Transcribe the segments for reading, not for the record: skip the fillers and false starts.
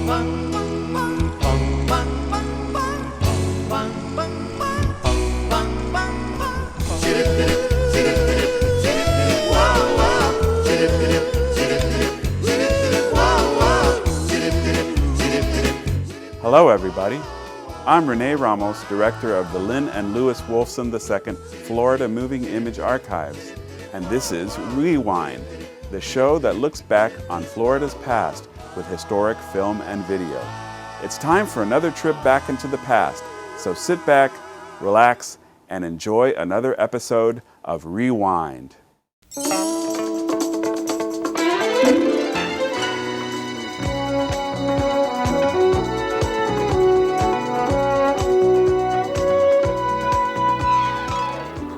Hello everybody, I'm Rene Ramos, director of the Lynn and Louis Wolfson II Florida Moving Image Archives, and this is Rewind, the show that looks back on Florida's past with historic film and video. It's time for another trip back into the past, so sit back, relax, and enjoy another episode of Rewind.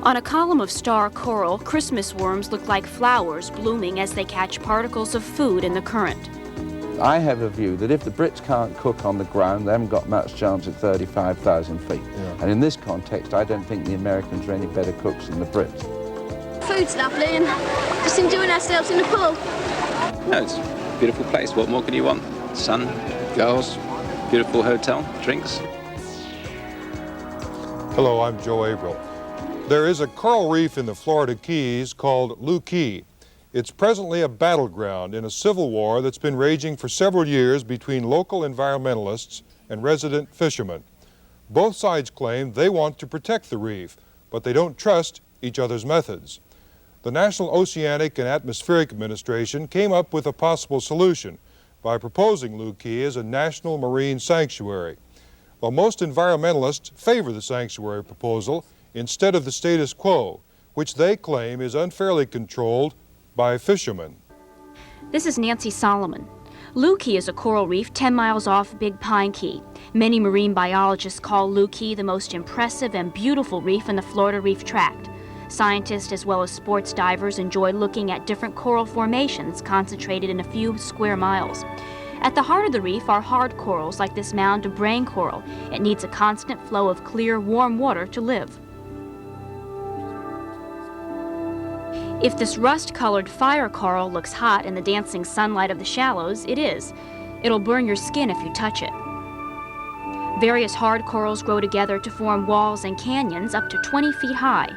On a column of star coral, Christmas worms look like flowers blooming as they catch particles of food in the current. I have a view that if the Brits can't cook on the ground, they haven't got much chance at 35,000 feet. Yeah. And in this context, I don't think the Americans are any better cooks than the Brits. Food's lovely and just enjoying ourselves in the pool. No, it's a beautiful place. What more can you want? Sun, girls, beautiful hotel, drinks. Hello, I'm Joe Averill. There is a coral reef in the Florida Keys called Lou Key. It's presently a battleground in a civil war that's been raging for several years between local environmentalists and resident fishermen. Both sides claim they want to protect the reef, but they don't trust each other's methods. The National Oceanic and Atmospheric Administration came up with a possible solution by proposing Lou Key as a national marine sanctuary. While most environmentalists favor the sanctuary proposal instead of the status quo, which they claim is unfairly controlled by fishermen. This is Nancy Solomon. Lou Key is a coral reef 10 miles off Big Pine Key. Many marine biologists call Lou Key the most impressive and beautiful reef in the Florida Reef Tract. Scientists as well as sports divers enjoy looking at different coral formations concentrated in a few square miles. At the heart of the reef are hard corals like this mound of brain coral. It needs a constant flow of clear, warm water to live. If this rust-colored fire coral looks hot in the dancing sunlight of the shallows, it is. It'll burn your skin if you touch it. Various hard corals grow together to form walls and canyons up to 20 feet high.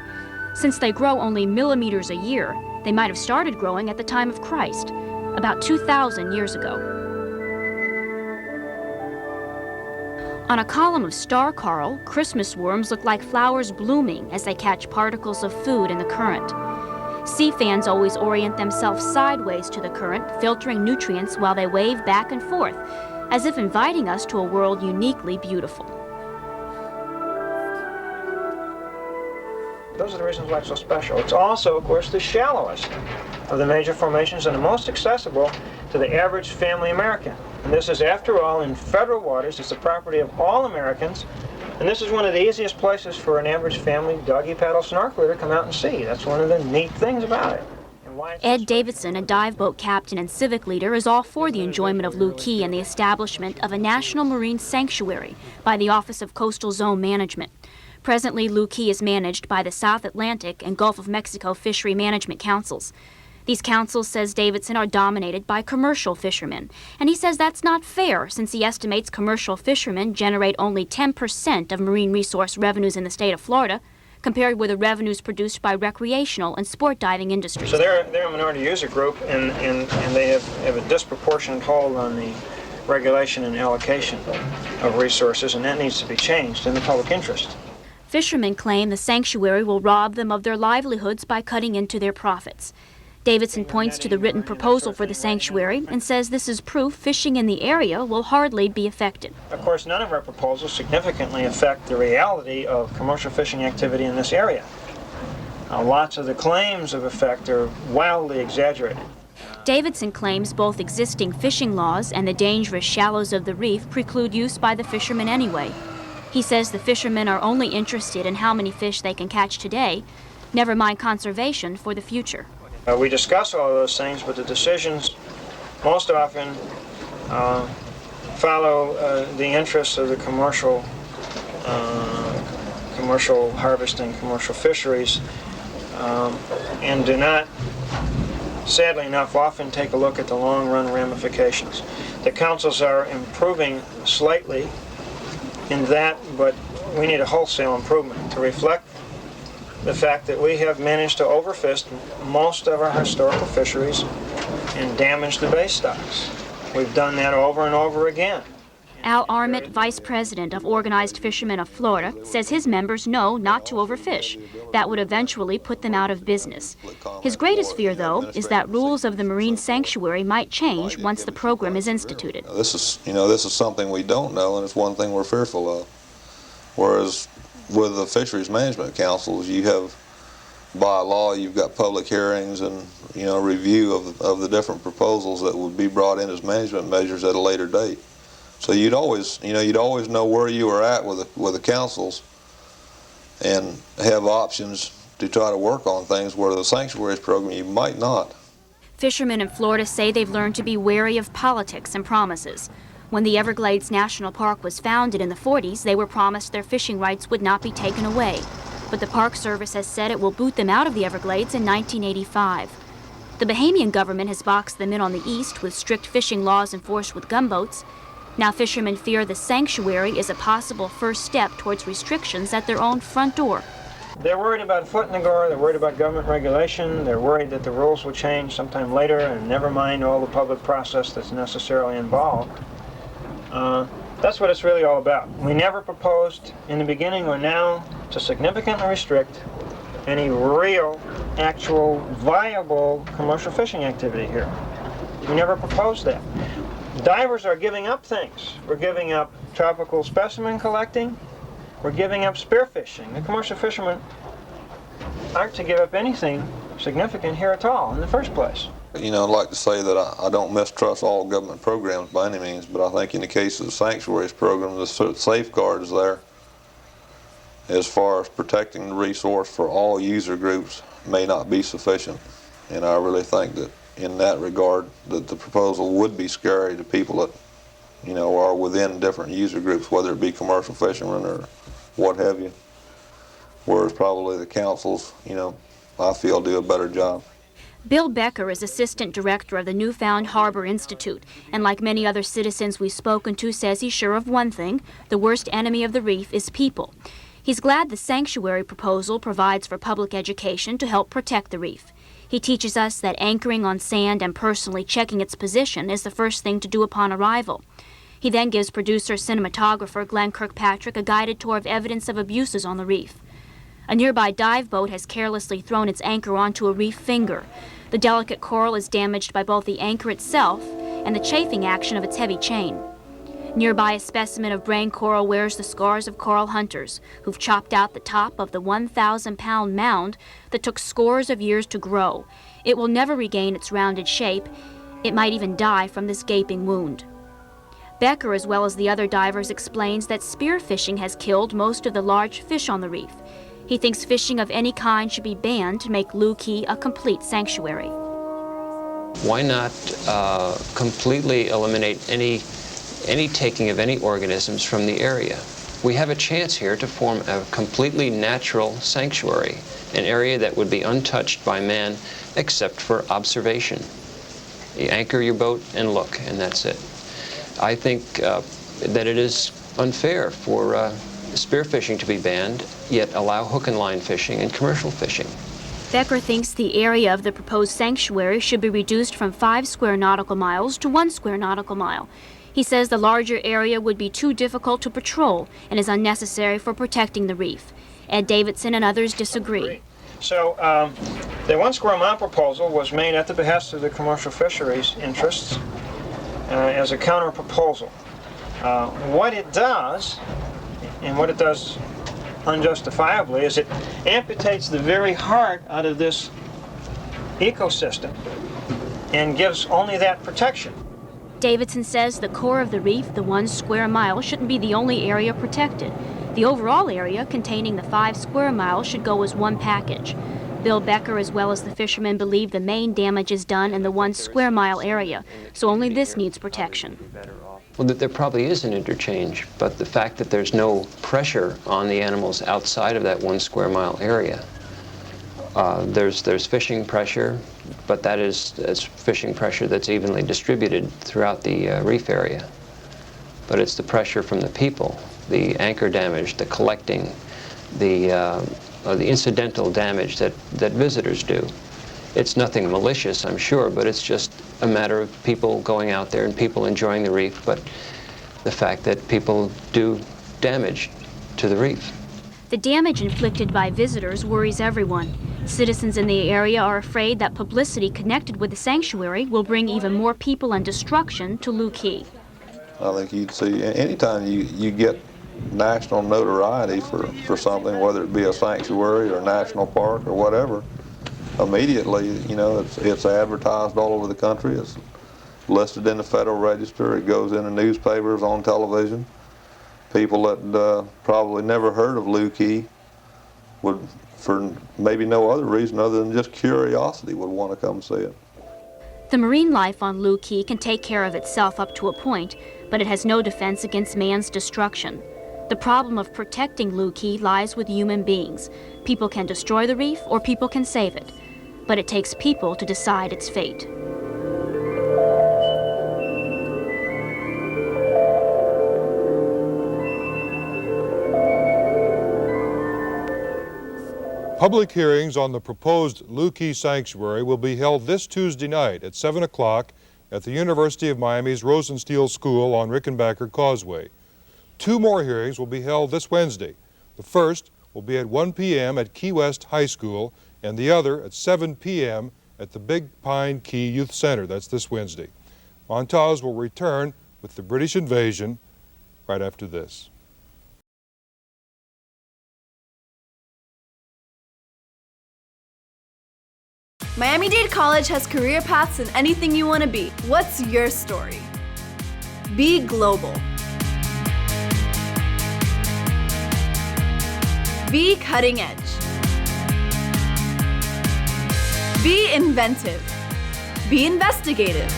Since they grow only millimeters a year, they might have started growing at the time of Christ, about 2,000 years ago. On a column of star coral, Christmas worms look like flowers blooming as they catch particles of food in the current. Sea fans always orient themselves sideways to the current, filtering nutrients while they wave back and forth, as if inviting us to a world uniquely beautiful. Those are the reasons why it's so special. It's also, of course, the shallowest of the major formations and the most accessible to the average family American. And this is, after all, in federal waters. It's the property of all Americans. And this is one of the easiest places for an average family doggy paddle snorkeler to come out and see. That's one of the neat things about it. Ed Davidson, a dive boat captain and civic leader, is all for the enjoyment of Lou Key and the establishment of a national marine sanctuary by the Office of Coastal Zone Management. Presently, Lou Key is managed by the South Atlantic and Gulf of Mexico Fishery Management Councils. These councils, says Davidson, are dominated by commercial fishermen. And he says that's not fair, since he estimates commercial fishermen generate only 10% of marine resource revenues in the state of Florida, compared with the revenues produced by recreational and sport diving industries. So they're a minority user group, and they have a disproportionate hold on the regulation and allocation of resources, and that needs to be changed in the public interest. Fishermen claim the sanctuary will rob them of their livelihoods by cutting into their profits. Davidson points to the written proposal for the sanctuary and says this is proof fishing in the area will hardly be affected. Of course, none of our proposals significantly affect the reality of commercial fishing activity in this area. Lots of the claims of effect are wildly exaggerated. Davidson claims both existing fishing laws and the dangerous shallows of the reef preclude use by the fishermen anyway. He says the fishermen are only interested in how many fish they can catch today, never mind conservation for the future. We discuss all of those things, but the decisions most often follow the interests of the commercial harvesting, commercial fisheries, and do not, sadly enough, often take a look at the long-run ramifications. The councils are improving slightly in that, but we need a wholesale improvement to reflect the fact that we have managed to overfish most of our historical fisheries and damage the bay stocks. We've done that over and over again. Al Armitt, vice president of Organized Fishermen of Florida, says his members know not to overfish. That would eventually put them out of business. His greatest fear, though, is that rules of the marine sanctuary might change once the program is instituted. This is something we don't know, and it's one thing we're fearful of. Whereas with the fisheries management councils, you have, by law, you've got public hearings and review of the different proposals that would be brought in as management measures at a later date. So you'd always know where you were at with the councils and have options to try to work on things, where the sanctuaries program you might not. Fishermen in Florida say they've learned to be wary of politics and promises. When the Everglades National Park was founded in the 40s, they were promised their fishing rights would not be taken away. But the Park Service has said it will boot them out of the Everglades in 1985. The Bahamian government has boxed them in on the east with strict fishing laws enforced with gunboats. Now fishermen fear the sanctuary is a possible first step towards restrictions at their own front door. They're worried about foot in the door, they're worried about government regulation, they're worried that the rules will change sometime later, and never mind all the public process that's necessarily involved. That's what it's really all about. We never proposed in the beginning or now to significantly restrict any real, actual, viable commercial fishing activity here. We never proposed that. Divers are giving up things. We're giving up tropical specimen collecting. We're giving up spearfishing. The commercial fishermen aren't to give up anything significant here at all in the first place. I'd like to say that I don't mistrust all government programs by any means, but I think in the case of the sanctuaries program, the safeguards there, as far as protecting the resource for all user groups, may not be sufficient. And I really think that in that regard, that the proposal would be scary to people that, are within different user groups, whether it be commercial fishermen or what have you. Whereas probably the councils, I feel do a better job. Bill Becker is assistant director of the Newfound Harbor Institute, and like many other citizens we've spoken to, says he's sure of one thing: the worst enemy of the reef is people. He's glad the sanctuary proposal provides for public education to help protect the reef. He teaches us that anchoring on sand and personally checking its position is the first thing to do upon arrival. He then gives producer-cinematographer Glenn Kirkpatrick a guided tour of evidence of abuses on the reef. A nearby dive boat has carelessly thrown its anchor onto a reef finger. The delicate coral is damaged by both the anchor itself and the chafing action of its heavy chain. Nearby, a specimen of brain coral wears the scars of coral hunters who've chopped out the top of the 1,000-pound mound that took scores of years to grow. It will never regain its rounded shape. It might even die from this gaping wound. Becker, as well as the other divers, explains that spearfishing has killed most of the large fish on the reef. He thinks fishing of any kind should be banned to make Looe Key a complete sanctuary. Why not completely eliminate any taking of any organisms from the area? We have a chance here to form a completely natural sanctuary, an area that would be untouched by man except for observation. You anchor your boat and look, and that's it. I think that it is unfair for spearfishing to be banned, yet allow hook and line fishing and commercial fishing. Becker thinks the area of the proposed sanctuary should be reduced from 5 square nautical miles to 1 square nautical mile. He says the larger area would be too difficult to patrol and is unnecessary for protecting the reef. Ed Davidson and others disagree. So the 1 square mile proposal was made at the behest of the commercial fisheries interests as a counter proposal. What it does, and what it does unjustifiably, is it amputates the very heart out of this ecosystem and gives only that protection. Davidson says the core of the reef, the 1 square mile, shouldn't be the only area protected. The overall area containing the 5 square miles should go as one package. Bill Becker, as well as the fishermen, believe the main damage is done in the 1 square mile area, so only this needs protection. Well, there probably is an interchange, but the fact that there's no pressure on the animals outside of that 1 square mile area There's fishing pressure, but it's fishing pressure that's evenly distributed throughout the reef area. But it's the pressure from the people, the anchor damage, the collecting, the incidental damage that visitors do. It's nothing malicious, I'm sure, but it's just a matter of people going out there and people enjoying the reef, but the fact that people do damage to the reef. The damage inflicted by visitors worries everyone. Citizens in the area are afraid that publicity connected with the sanctuary will bring even more people and destruction to Looe Key. I think you'd see, anytime you get national notoriety for something, whether it be a sanctuary or a national park or whatever, immediately, you know, it's advertised all over the country. It's listed in the Federal Register. It goes into newspapers, on television. People that probably never heard of Looe Key would, for maybe no other reason other than just curiosity, would want to come see it. The marine life on Looe Key can take care of itself up to a point, but it has no defense against man's destruction. The problem of protecting Looe Key lies with human beings. People can destroy the reef or people can save it, but it takes people to decide its fate. Public hearings on the proposed Looe Key Sanctuary will be held this Tuesday night at 7 o'clock at the University of Miami's Rosenstiel School on Rickenbacker Causeway. 2 more hearings will be held this Wednesday. The first will be at 1 p.m. at Key West High School and the other at 7 p.m. at the Big Pine Key Youth Center. That's this Wednesday. Montage will return with the British invasion right after this. Miami-Dade College has career paths in anything you want to be. What's your story? Be global. Be cutting edge. Be inventive. Be investigative.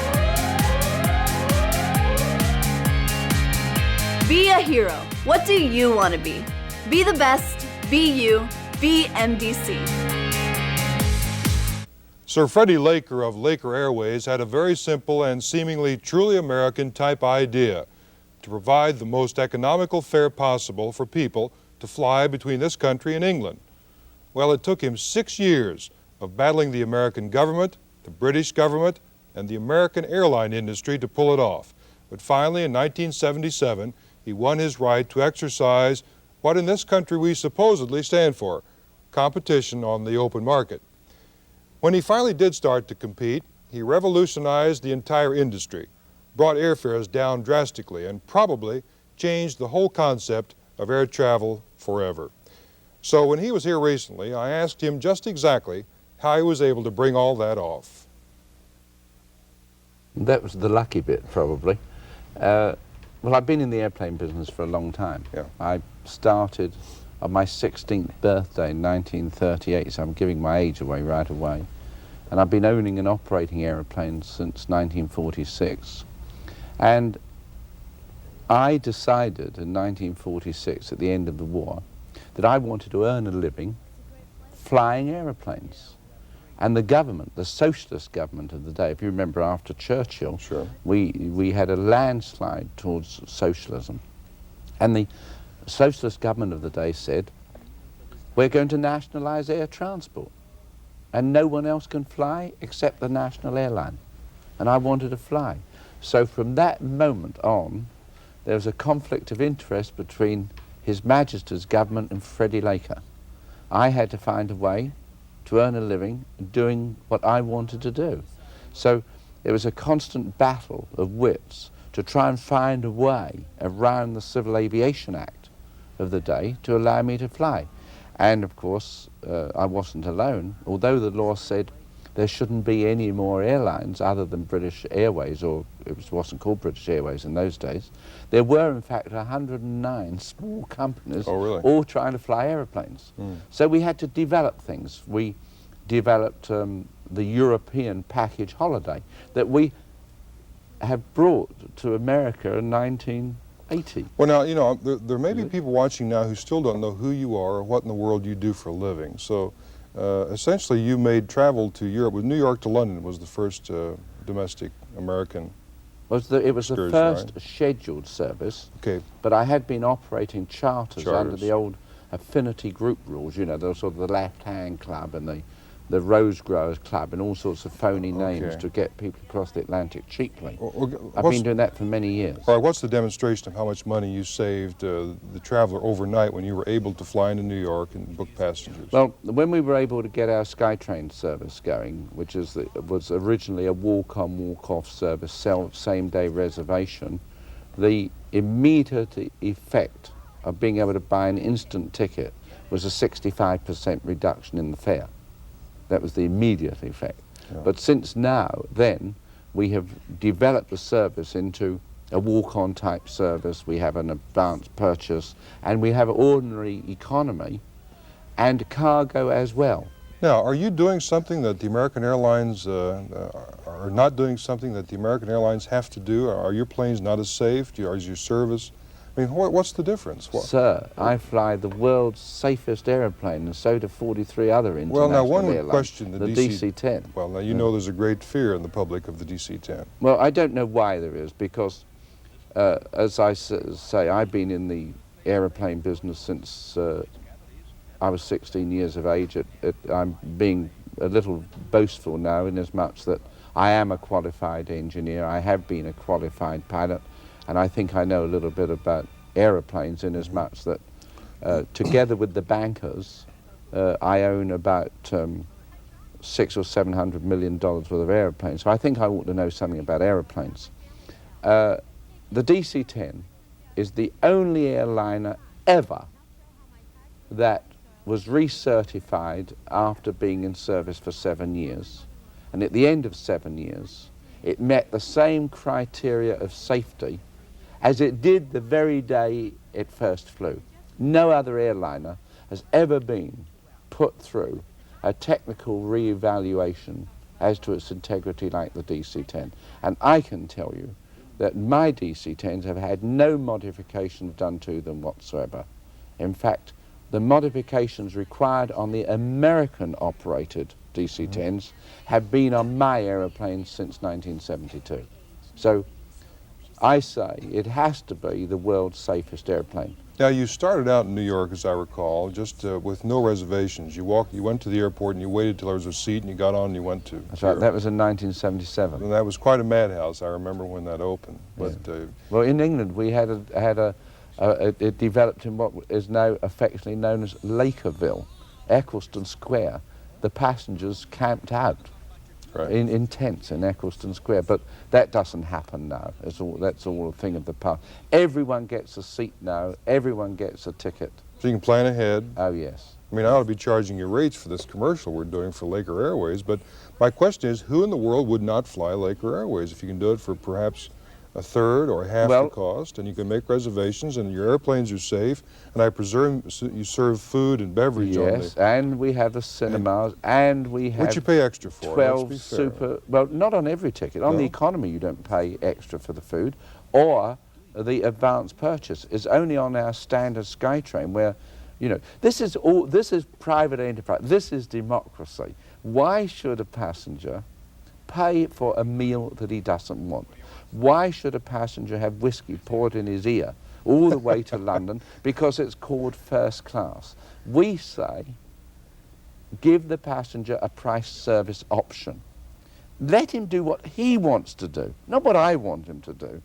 Be a hero. What do you want to be? Be the best. Be you. Be MDC. Sir Freddie Laker of Laker Airways had a very simple and seemingly truly American type idea to provide the most economical fare possible for people to fly between this country and England. Well, it took him 6 years of battling the American government, the British government, and the American airline industry to pull it off. But finally, in 1977, he won his right to exercise what in this country we supposedly stand for, competition on the open market. When he finally did start to compete, he revolutionized the entire industry, brought airfares down drastically, and probably changed the whole concept of air travel forever. So when he was here recently, I asked him just exactly how he was able to bring all that off. That was the lucky bit, probably. Well, I've been in the airplane business for a long time. Yeah. I started on my 16th birthday in 1938, so I'm giving my age away right away. And I've been owning and operating aeroplanes since 1946. And I decided in 1946, at the end of the war, that I wanted to earn a living flying aeroplanes. And the government, the socialist government of the day, if you remember after Churchill, Sure. we had a landslide towards socialism. And the socialist government of the day said, we're going to nationalize air transport. And no one else can fly except the national airline. And I wanted to fly. So from that moment on, there was a conflict of interest between His Majesty's government and Freddie Laker. I had to find a way to earn a living doing what I wanted to do. So it was a constant battle of wits to try and find a way around the Civil Aviation Act of the day to allow me to fly. And of course, I wasn't alone. Although the law said there shouldn't be any more airlines other than British Airways, or it wasn't called British Airways in those days, there were in fact 109 small companies all trying to fly aeroplanes. So we had to develop things. We developed the European package holiday that we have brought to America in 1980. Well, now, you know, there may be people watching now who still don't know who you are or what in the world you do for a living. So essentially you made travel to Europe. With New York to London was the first domestic American It was the excursion, first right? scheduled service, Okay. but I had been operating charters under Charters. the old affinity group rules, you know, the sort of the Left Hand Club and the Rose Growers Club and all sorts of phony names Okay. to get people across the Atlantic cheaply. Okay, I've been doing that for many years. All right, what's the demonstration of how much money you saved the traveler overnight when you were able to fly into New York and book passengers? Well, when we were able to get our SkyTrain service going, which was originally a walk-on, walk-off service, same-day reservation, the immediate effect of being able to buy an instant ticket was a 65% reduction in the fare. That was the immediate effect. Yeah. But since then, we have developed the service into a walk-on type service, we have an advanced purchase, and we have ordinary economy and cargo as well. Now, are you doing something that the American Airlines are not doing something that the American Airlines have to do? Are your planes not as safe? Is your service? I mean, what's the difference? Sir, I fly the world's safest airplane, and so do 43 other international Well, now one would airlines. question the DC-10. Well, now you know there's a great fear in the public of the DC-10. Well, I don't know why there is, because as I say, I've been in the aeroplane business since I was 16 years of age. I'm being a little boastful now in as much that I am a qualified engineer, I have been a qualified pilot, and I think I know a little bit about aeroplanes in as much that together with the bankers, I own about $600 or $700 million worth of aeroplanes. So I think I ought to know something about aeroplanes. The DC-10 is the only airliner ever that was recertified after being in service for 7 years. And at the end of 7 years, it met the same criteria of safety as it did the very day it first flew. No other airliner has ever been put through a technical re-evaluation as to its integrity like the DC-10. And I can tell you that my DC-10s have had no modifications done to them whatsoever. In fact, the modifications required on the American-operated DC-10s have been on my aeroplanes since 1972. So I say it has to be the world's safest airplane. Now, you started out in New York, as I recall, just with no reservations. You went to the airport and you waited till there was a seat and you got on and you went to That's right, that was in 1977. And that was quite a madhouse, I remember when that opened. But well, in England we it developed in what is now affectionately known as Lakerville, Eccleston Square. The passengers camped out in tents in Eccleston Square, but that doesn't happen now. That's all a thing of the past. Everyone gets a seat now, everyone gets a ticket. So you can plan ahead. Oh, yes. I mean, I ought to be charging you rates for this commercial we're doing for Laker Airways, but my question is, who in the world would not fly Laker Airways if you can do it for perhaps a third or half the cost, and you can make reservations, and your airplanes are safe, and I presume you serve food and beverage on Yes, and we have the cinemas, and we have what you pay extra for, 12 super, well, not on every ticket. On the economy you don't pay extra for the food, or the advanced purchase is only on our standard SkyTrain where, you know, this is private enterprise, this is democracy. Why should a passenger pay for a meal that he doesn't want? Why should a passenger have whiskey poured in his ear all the way to London because it's called first class? We say, give the passenger a price service option. Let him do what he wants to do, not what I want him to do.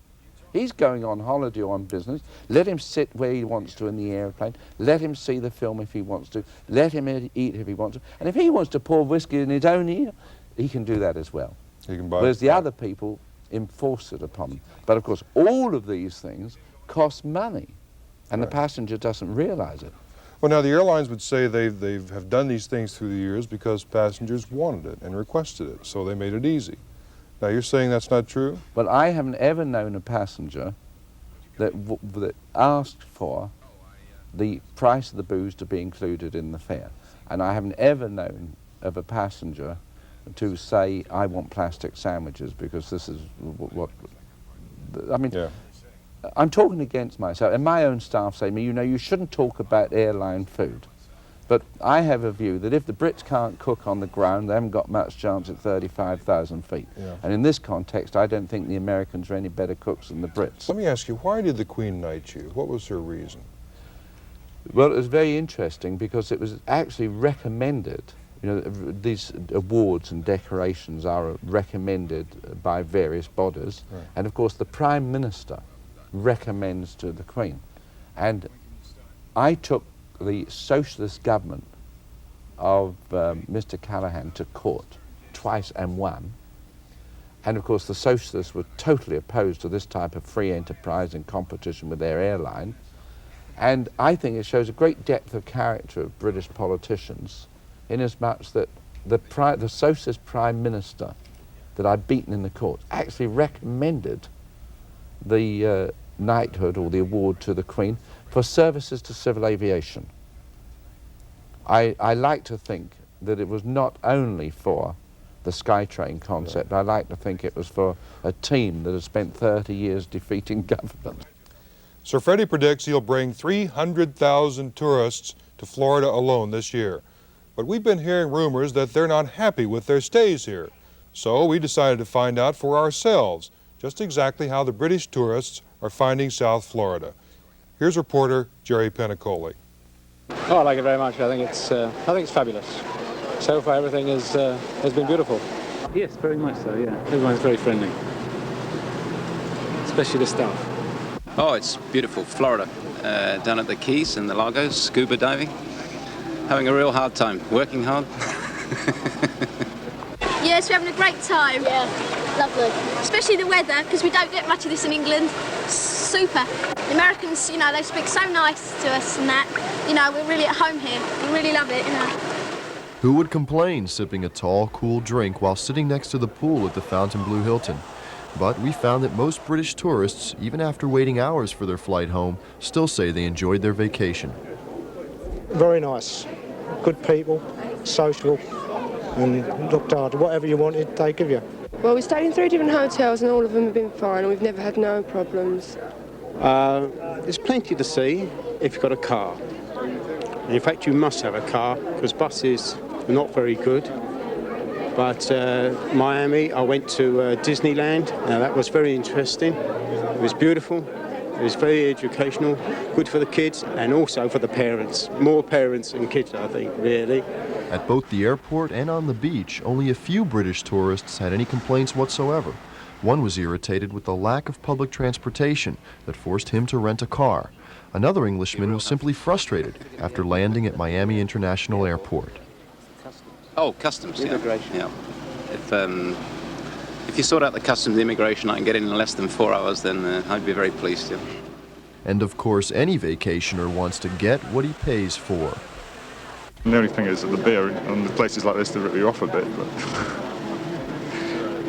He's going on holiday or on business. Let him sit where he wants to in the airplane. Let him see the film if he wants to. Let him eat if he wants to. And if he wants to pour whiskey in his own ear, he can do that as well. He can buy Whereas the other people enforce it upon them. But of course, all of these things cost money, and the passenger doesn't realize it. Well, now the airlines would say they have done these things through the years because passengers wanted it and requested it, so they made it easy. Now you're saying that's not true? Well, I haven't ever known a passenger that asked for the price of the booze to be included in the fare, and I haven't ever known of a passenger to say, I want plastic sandwiches because this is what I mean, I'm talking against myself, and my own staff say to me, you know, you shouldn't talk about airline food. But I have a view that if the Brits can't cook on the ground, they haven't got much chance at 35,000 feet. Yeah. And in this context, I don't think the Americans are any better cooks than the Brits. Let me ask you, why did the Queen knight you? What was her reason? Well, it was very interesting because it was actually recommended. You know, these awards and decorations are recommended by various bodies. Right. And of course, the Prime Minister recommends to the Queen. And I took the socialist government of Mr. Callaghan to court twice and won. And of course the socialists were totally opposed to this type of free enterprise and competition with their airline. And I think it shows a great depth of character of British politicians, inasmuch that the socialist Prime Minister that I'd beaten in the court actually recommended the knighthood or the award to the Queen for services to civil aviation. I like to think that it was not only for the SkyTrain concept, I like to think it was for a team that has spent 30 years defeating government. Sir Freddie predicts he'll bring 300,000 tourists to Florida alone this year. But we've been hearing rumors that they're not happy with their stays here. So we decided to find out for ourselves just exactly how the British tourists are finding South Florida. Here's reporter Jerry Penacoli. Oh, I like it very much. I think it's fabulous. So far, everything has been beautiful. Yes, very much so. Yeah, everyone's very friendly, especially the staff. Oh, it's beautiful, Florida. Down at the Keys and the Lagos, scuba diving. Having a real hard time, working hard. Yes, we're having a great time. Yeah, lovely. Especially the weather, because we don't get much of this in England. Super. The Americans, you know, they speak so nice to us and that. You know, we're really at home here. We really love it, you know. Who would complain sipping a tall, cool drink while sitting next to the pool at the Fontainebleau Hilton? But we found that most British tourists, even after waiting hours for their flight home, still say they enjoyed their vacation. Very nice. Good people, social, and looked after. Whatever you wanted, they give you. Well, we stayed in 3 different hotels and all of them have been fine and we've never had no problems. There's plenty to see if you've got a car. In fact, you must have a car because buses are not very good. But Miami, I went to Disneyland. Now that was very interesting. It was beautiful. It was very educational, good for the kids and also for the parents. More parents than kids, I think, really. At both the airport and on the beach, only a few British tourists had any complaints whatsoever. One was irritated with the lack of public transportation that forced him to rent a car. Another Englishman was simply frustrated after landing at Miami International Airport. Oh, customs, immigration. Yeah. If you sort out the customs and immigration, I can get in less than 4 hours, then I'd be very pleased. Yeah. And of course, any vacationer wants to get what he pays for. The only thing is that the beer and the places like this, they really off a bit. But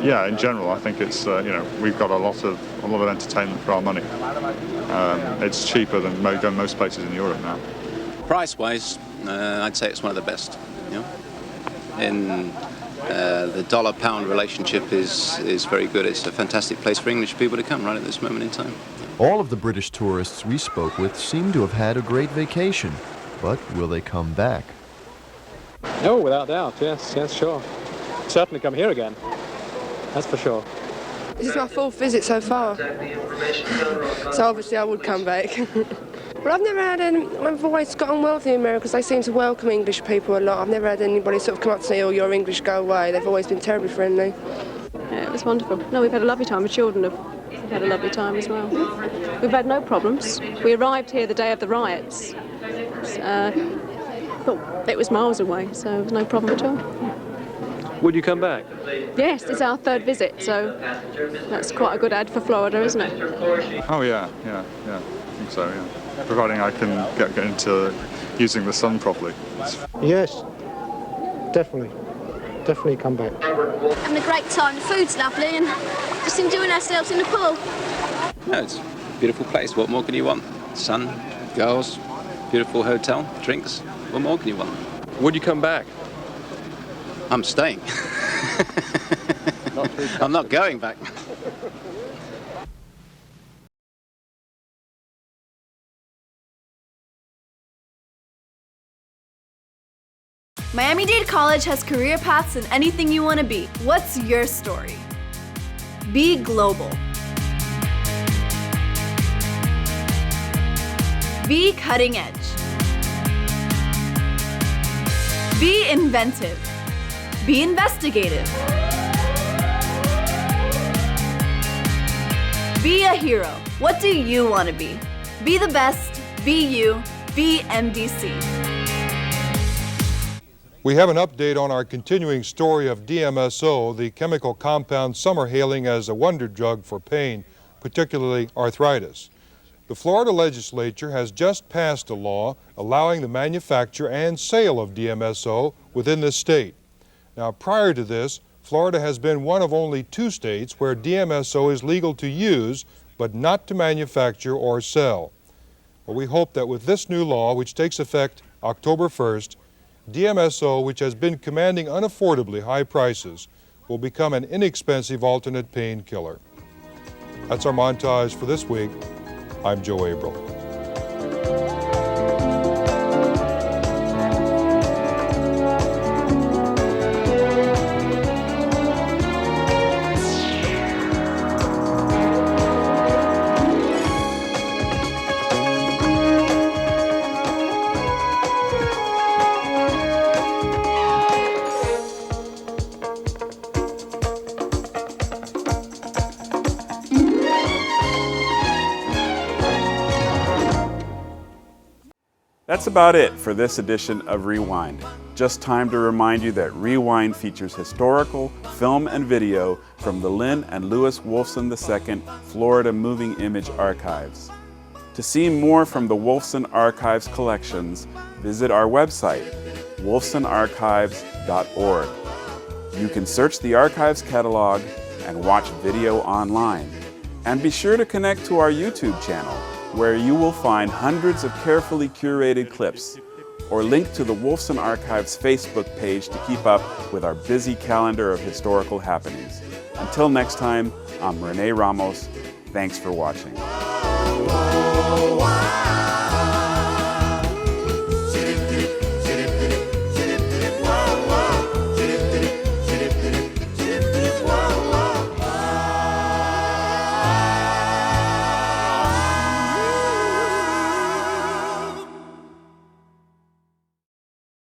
yeah, in general, I think it's we've got a lot of entertainment for our money. It's cheaper than most places in Europe now. Price-wise, I'd say it's one of the best. You know, and the dollar-pound relationship is very good. It's a fantastic place for English people to come right at this moment in time. All of the British tourists we spoke with seem to have had a great vacation, but will they come back? Oh, without doubt, yes, sure. Certainly come here again, that's for sure. This is my 4th visit so far, so obviously I would come back. But I've never had I've always got on well with the Americans. They seem to welcome English people a lot. I've never had anybody sort of come up to me, oh, you're English, go away. They've always been terribly friendly. Yeah, it was wonderful. No, we've had a lovely time. The children have had a lovely time as well. We've had no problems. We arrived here the day of the riots. It was miles away, so there was no problem at all. Would you come back? Yes, it's our 3rd visit, so that's quite a good ad for Florida, isn't it? Oh yeah, I think so, yeah. Providing I can get into using the sun properly. Yes, definitely come back. Having a great time. The food's lovely and just enjoying ourselves in the pool. No, it's a beautiful place. What more can you want? Sun, girls, beautiful hotel, drinks. What more can you want? Would you come back? I'm staying. I'm not going back. Miami-Dade College has career paths in anything you want to be. What's your story? Be global. Be cutting edge. Be inventive. Be investigative. Be a hero. What do you want to be? Be the best. Be you. Be MDC. We have an update on our continuing story of DMSO, the chemical compound some are hailing as a wonder drug for pain, particularly arthritis. The Florida legislature has just passed a law allowing the manufacture and sale of DMSO within the state. Now, prior to this, Florida has been one of only 2 states where DMSO is legal to use, but not to manufacture or sell. Well, we hope that with this new law, which takes effect October 1st, DMSO, which has been commanding unaffordably high prices, will become an inexpensive alternate painkiller. That's our montage for this week. I'm Joe Averill. That's about it for this edition of Rewind. Just time to remind you that Rewind features historical film and video from the Lynn and Lewis Wolfson II Florida Moving Image Archives. To see more from the Wolfson Archives collections, visit our website, wolfsonarchives.org. You can search the archives catalog and watch video online. And be sure to connect to our YouTube channel, where you will find hundreds of carefully curated clips, or link to the Wolfson Archives Facebook page to keep up with our busy calendar of historical happenings. Until next time, I'm Rene Ramos. Thanks for watching.